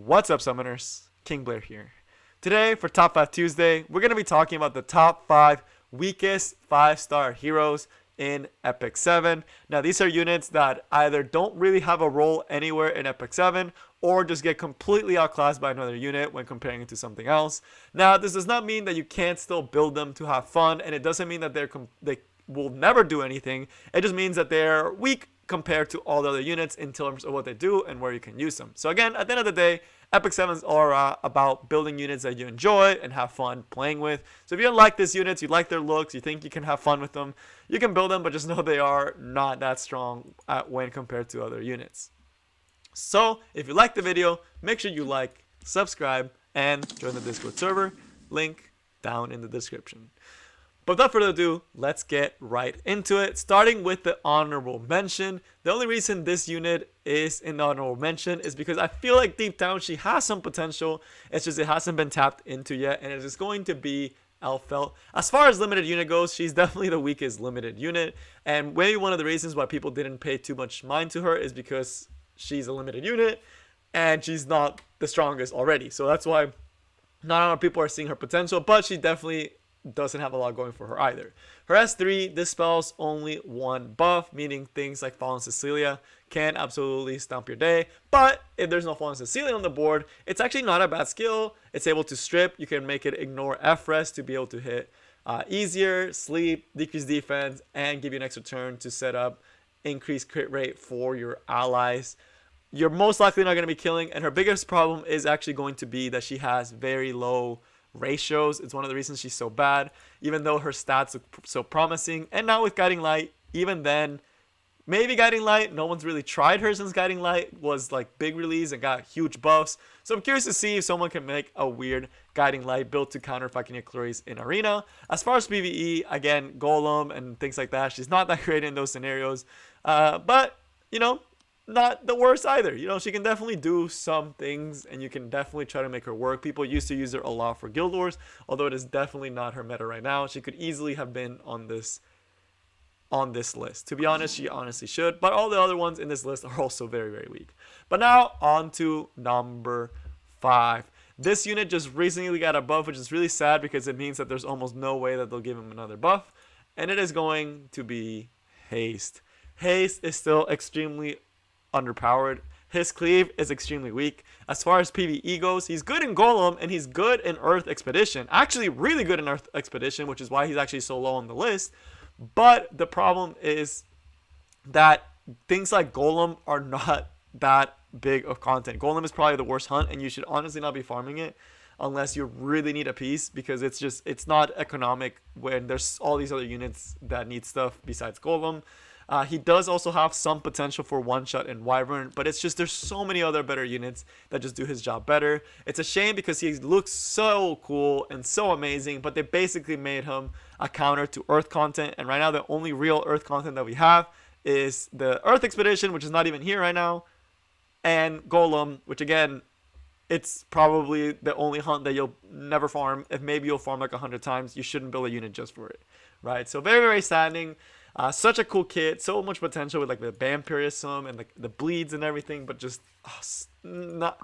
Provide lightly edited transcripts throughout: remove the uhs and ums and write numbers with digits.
What's up, Summoners? King Blair here. Today, for Top 5 Tuesday, we're going to be talking about the top 5 weakest 5-star heroes in Epic 7. Now, these are units that either don't really have a role anywhere in Epic 7 or just get completely outclassed by another unit when comparing it to something else. Now, this does not mean that you can't still build them to have fun, and it doesn't mean that they will never do anything. It just means that they're weak compared to all the other units in terms of what they do and where you can use them. So again, at the end of the day, Epic 7s are about building units that you enjoy and have fun playing with. So if you like these units, you like their looks, you think you can have fun with them, you can build them, but just know they are not that strong when compared to other units. So if you like the video, make sure you like, subscribe, and join the Discord server. Link down in the description. But without further ado, let's get right into it. Starting with the honorable mention. The only reason this unit is in the honorable mention is because I feel like deep down she has some potential. It's just it hasn't been tapped into yet, and it is going to be Elfelt. As far as limited unit goes, she's definitely the weakest limited unit, and maybe one of the reasons why people didn't pay too much mind to her is because she's a limited unit and she's not the strongest already. So that's why not a lot of people are seeing her potential, but she definitely doesn't have a lot going for her either. Her S3 dispels only one buff, meaning things like Fallen Cecilia can absolutely stump your day. But if there's no Fallen Cecilia on the board, it's actually not a bad skill. It's able to strip. You can make it ignore F-Rest to be able to hit easier, sleep, decrease defense, and give you an extra turn to set up increased crit rate for your allies. You're most likely not going to be killing, and her biggest problem is actually going to be that she has very low ratios. It's one of the reasons she's so bad, even though her stats look so promising. And now with Guiding Light, even then, maybe Guiding Light, no one's really tried her since Guiding Light was like big release and got huge buffs. So I'm curious to see if someone can make a weird Guiding Light built to counter Falconeer Claries in Arena. As far as PvE, again, Golem and things like that, she's not that great in those scenarios, but you know, not the worst either. You know, she can definitely do some things, and you can definitely try to make her work. People used to use her a lot for Guild Wars, although it is definitely not her meta right now. She could easily have been on this list. To be honest, she honestly should, but all the other ones in this list are also very, very weak. But now on to number 5. This unit just recently got a buff, which is really sad because it means that there's almost no way that they'll give him another buff, and it is going to be Haste. Haste is still extremely underpowered. His cleave is extremely weak. As far as PvE goes, he's good in Golem and he's good in Earth Expedition. Actually, really good in Earth Expedition, which is why he's actually so low on the list. But the problem is that things like Golem are not that big of content. Golem is probably the worst hunt, and you should honestly not be farming it unless you really need a piece, because it's not economic when there's all these other units that need stuff besides Golem. He does also have some potential for one-shot in Wyvern, but it's just there's so many other better units that just do his job better. It's a shame because he looks so cool and so amazing, but they basically made him a counter to Earth content, and right now the only real Earth content that we have is the Earth Expedition, which is not even here right now, and Golem, which again, it's probably the only hunt that you'll never farm. If maybe you'll farm like 100 times, you shouldn't build a unit just for it, right? So very, very saddening. Such a cool kit, so much potential with like the vampirism and the bleeds and everything, but just not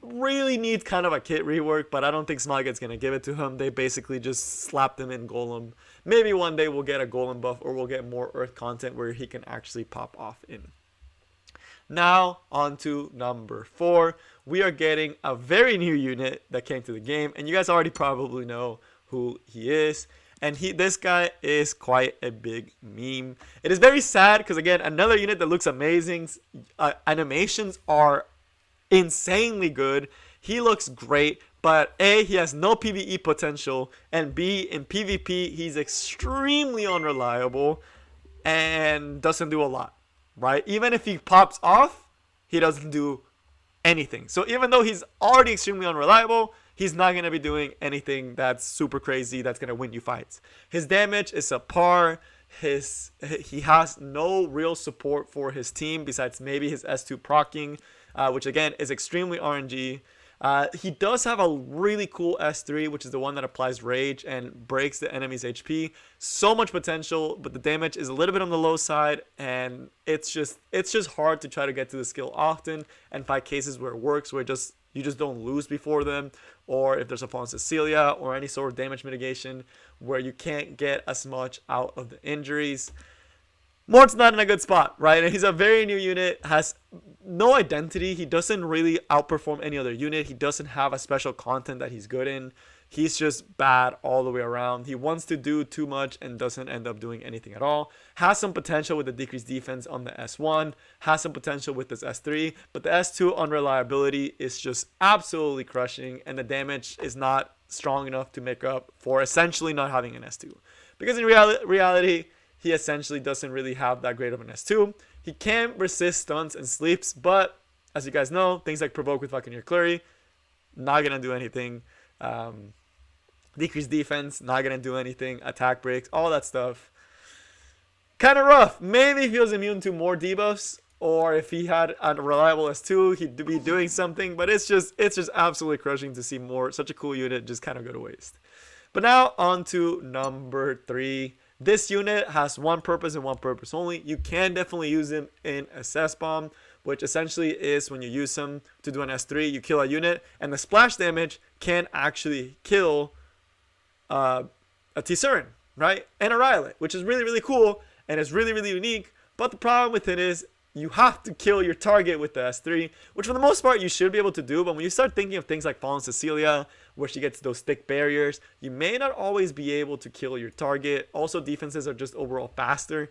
really needs kind of a kit rework. But I don't think Smilegate gonna give it to him. They basically just slapped him in Golem. Maybe one day we'll get a Golem buff, or we'll get more Earth content where he can actually pop off in. Now on to number 4. We are getting a very new unit that came to the game, and you guys already probably know who he is. And this guy is quite a big meme. It is very sad because, again, another unit that looks amazing. Animations are insanely good. He looks great, but A, he has no PvE potential, and B, in PvP, he's extremely unreliable and doesn't do a lot, right? Even if he pops off, he doesn't do anything. So even though he's already extremely unreliable, he's not going to be doing anything that's super crazy that's going to win you fights. His damage is subpar. He has no real support for his team besides maybe his S2 proccing, which again is extremely RNG. He does have a really cool S3, which is the one that applies rage and breaks the enemy's HP. So much potential, but the damage is a little bit on the low side, and it's just hard to try to get to the skill often and find cases where it works, where you just don't lose before them, or if there's a Fallen Cecilia or any sort of damage mitigation where you can't get as much out of the injuries. Mort's not in a good spot, right? And he's a very new unit, has no identity. He doesn't really outperform any other unit. He doesn't have a special content that he's good in. He's just bad all the way around. He wants to do too much and doesn't end up doing anything at all. Has some potential with the decreased defense on the S1. Has some potential with this S3. But the S2 unreliability is just absolutely crushing. And the damage is not strong enough to make up for essentially not having an S2. Because in reality, he essentially doesn't really have that great of an S2. He can resist stunts and sleeps, but as you guys know, things like provoke with Buccaneer Clury, not going to do anything. Decreased defense, not going to do anything. Attack breaks, all that stuff. Kind of rough. Maybe if he was immune to more debuffs, or if he had a reliable S2, he'd be doing something, but it's just absolutely crushing to see more. Such a cool unit just kind of go to waste. But now on to number 3. This unit has one purpose and one purpose only. You can definitely use him in Assess Bomb, which essentially is when you use him to do an S3, you kill a unit, and the splash damage can actually kill a Tisurin, right? And a Rylet, which is really, really cool, and it's really, really unique. But the problem with it is you have to kill your target with the S3, which for the most part you should be able to do. But when you start thinking of things like Fallen Cecilia, where she gets those thick barriers, you may not always be able to kill your target. Also, defenses are just overall faster.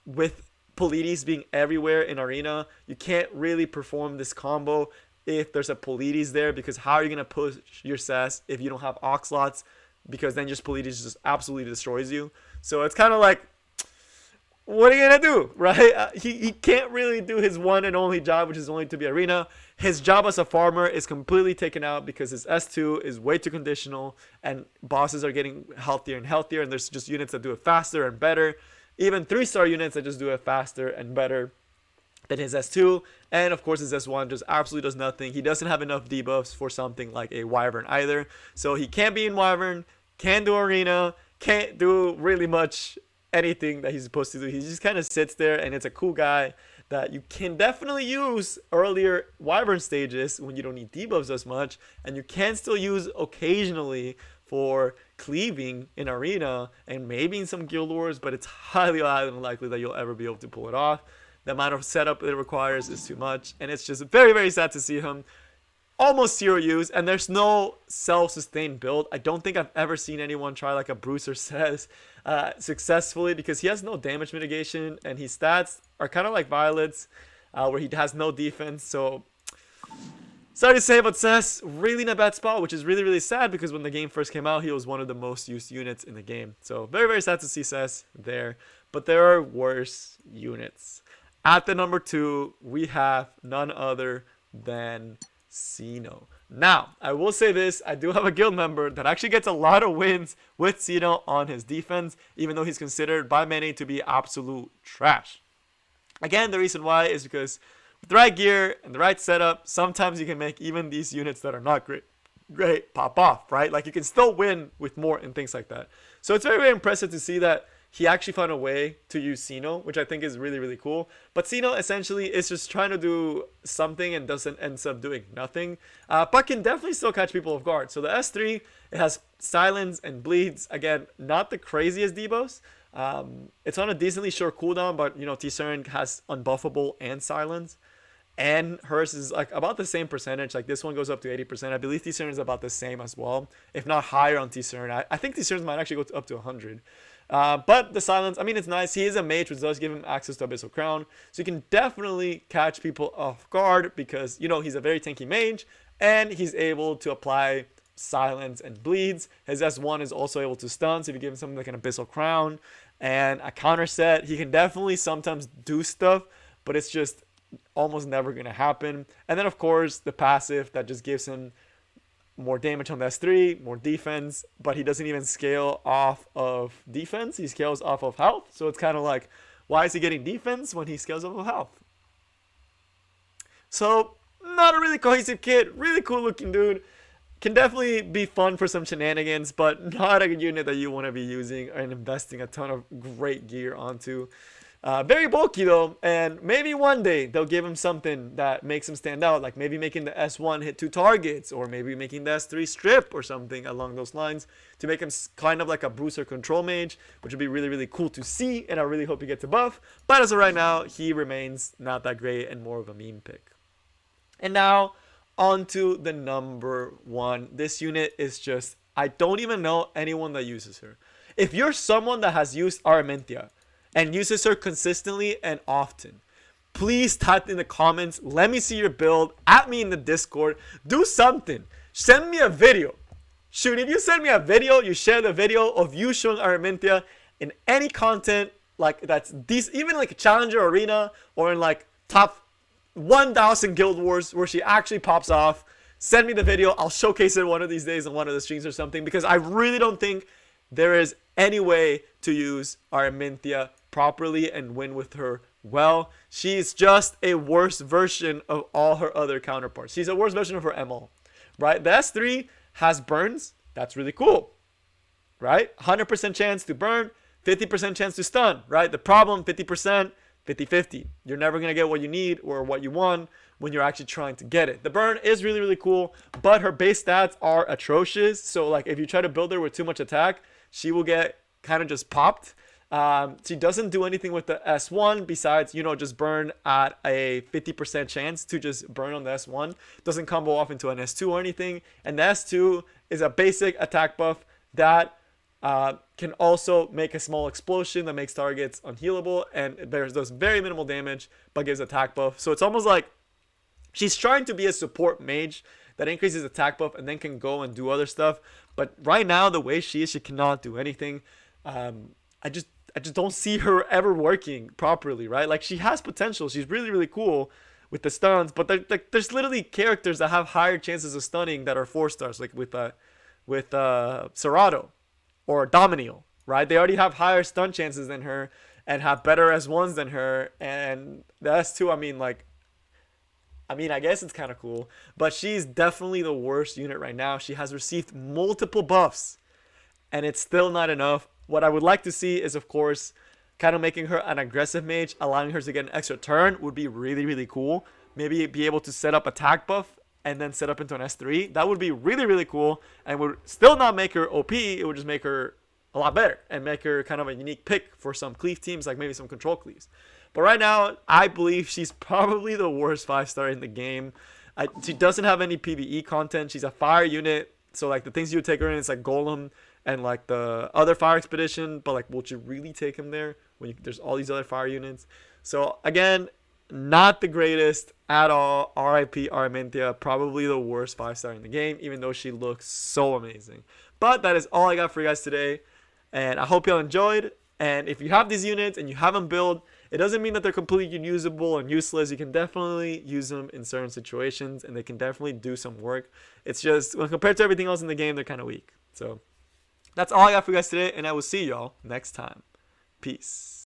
With Polides being everywhere in Arena, you can't really perform this combo if there's a Polides there, because how are you going to push your Cess if you don't have Oxlots? Because then just Polides just absolutely destroys you. So it's kind of like, what are you going to do, right? He can't really do his one and only job, which is only to be Arena. His job as a farmer is completely taken out because his S2 is way too conditional, and bosses are getting healthier and healthier, and there's just units that do it faster and better. Even 3-star units that just do it faster and better than his S2. And of course his S1 just absolutely does nothing. He doesn't have enough debuffs for something like a Wyvern either. So he can't be in Wyvern, can't do Arena, can't do really much anything that he's supposed to do. He just kind of sits there, and it's a cool guy that you can definitely use earlier Wyvern stages when you don't need debuffs as much, and you can still use occasionally for cleaving in Arena and maybe in some Guild Wars, but it's highly unlikely that you'll ever be able to pull it off. The amount of setup it requires is too much, and it's just very, very sad to see him almost zero use, and there's no self-sustained build. I don't think I've ever seen anyone try like a Bruiser says successfully, because he has no damage mitigation, and his stats are kind of like Violet's, where he has no defense. So sorry to say, but Cess really in a bad spot, which is really, really sad, because when the game first came out, he was one of the most used units in the game. So very, very sad to see Cess there, but there are worse units. At the number 2, we have none other than Ceno. Now, I will say this, I do have a guild member that actually gets a lot of wins with Ceno on his defense, even though he's considered by many to be absolute trash. Again, the reason why is because with the right gear and the right setup, sometimes you can make even these units that are not great pop off, right? Like, you can still win with Mort and things like that. So it's very, very impressive to see that he actually found a way to use Ceno, which I think is really, really cool. But Ceno essentially is just trying to do something and ends up doing nothing. But can definitely still catch people off guard. So the S3, it has silence and bleeds. Again, not the craziest debuffs. It's on a decently short cooldown, but you know, Tisurin has unbuffable and silence. And hers is like about the same percentage. Like, this one goes up to 80%. I believe Tisurin is about the same as well, if not higher on Tisurin. I think Tisurin might actually go up to 100. But the silence, I mean, it's nice. He is a mage, which does give him access to Abyssal Crown. So you can definitely catch people off guard because, you know, he's a very tanky mage. And he's able to apply silence and bleeds. His S1 is also able to stun. So if you give him something like an Abyssal Crown and a counter set, he can definitely sometimes do stuff. But it's just almost never going to happen. And then, of course, the passive that just gives him more damage on the S3, more defense, but he doesn't even scale off of defense. He scales off of health. So it's kind of like, why is he getting defense when he scales off of health? So not a really cohesive kit. Really cool looking dude. Can definitely be fun for some shenanigans, but not a unit that you want to be using and investing a ton of great gear onto. Very bulky though, and maybe one day they'll give him something that makes him stand out, like maybe making the S1 hit 2 targets, or maybe making the S3 strip or something along those lines to make him kind of like a booster control mage, which would be really, really cool to see, and I really hope he gets a buff. But as of right now, he remains not that great and more of a meme pick. And now, on to the number 1. This unit is just, I don't even know anyone that uses her. If you're someone that has used Aramintha and uses her consistently and often, please type in the comments. Let me see your build. At me in the Discord. Do something. Send me a video. Shoot, if you send me a video, you share the video of you showing Aramintha in any content, like that's these, even like a Challenger Arena or in like top 1,000 Guild Wars where she actually pops off. Send me the video. I'll showcase it one of these days on one of the streams or something, because I really don't think there is any way to use Aramintha properly and win with her well. She's just a worse version of all her other counterparts. She's a worse version of her MO, right? The S3 has burns. That's really cool, right? 100% chance to burn, 50% chance to stun, right? The problem, 50%, 50-50. You're never going to get what you need or what you want when you're actually trying to get it. The burn is really, really cool, but her base stats are atrocious. So like if you try to build her with too much attack, she will get kind of just popped. She doesn't do anything with the S1 besides, you know, just burn at a 50% chance to just burn on the S1. Doesn't combo off into an S2 or anything. And the S2 is a basic attack buff that can also make a small explosion that makes targets unhealable and does very minimal damage but gives attack buff. So it's almost like she's trying to be a support mage that increases attack buff and then can go and do other stuff. But right now, the way she is, she cannot do anything. I just don't see her ever working properly, right? Like, she has potential. She's really, really cool with the stuns, but there's literally characters that have higher chances of stunning that are 4-stars, like with Serato or Dominio, right? They already have higher stun chances than her and have better S1s than her. And the S2, I guess it's kind of cool, but she's definitely the worst unit right now. She has received multiple buffs, and it's still not enough. What I would like to see is, of course, kind of making her an aggressive mage, allowing her to get an extra turn would be really, really cool. Maybe be able to set up attack buff and then set up into an S3. That would be really, really cool, and would still not make her OP. It would just make her a lot better and make her kind of a unique pick for some cleave teams, like maybe some control cleaves. But right now, I believe she's probably the worst 5-star in the game. She doesn't have any PvE content. She's a fire unit, so like the things you would take her in is like Golem and like the other fire expedition, but like would you really take him there when there's all these other fire units? So again, not the greatest at all. RIP Aramintha, probably the worst 5-star in the game, even though she looks so amazing. But that is all I got for you guys today, and I hope y'all enjoyed. And if you have these units and you have them built, it doesn't mean that they're completely unusable and useless. You can definitely use them in certain situations, and they can definitely do some work. It's just, when compared to everything else in the game, they're kind of weak. So that's all I got for you guys today, and I will see y'all next time. Peace.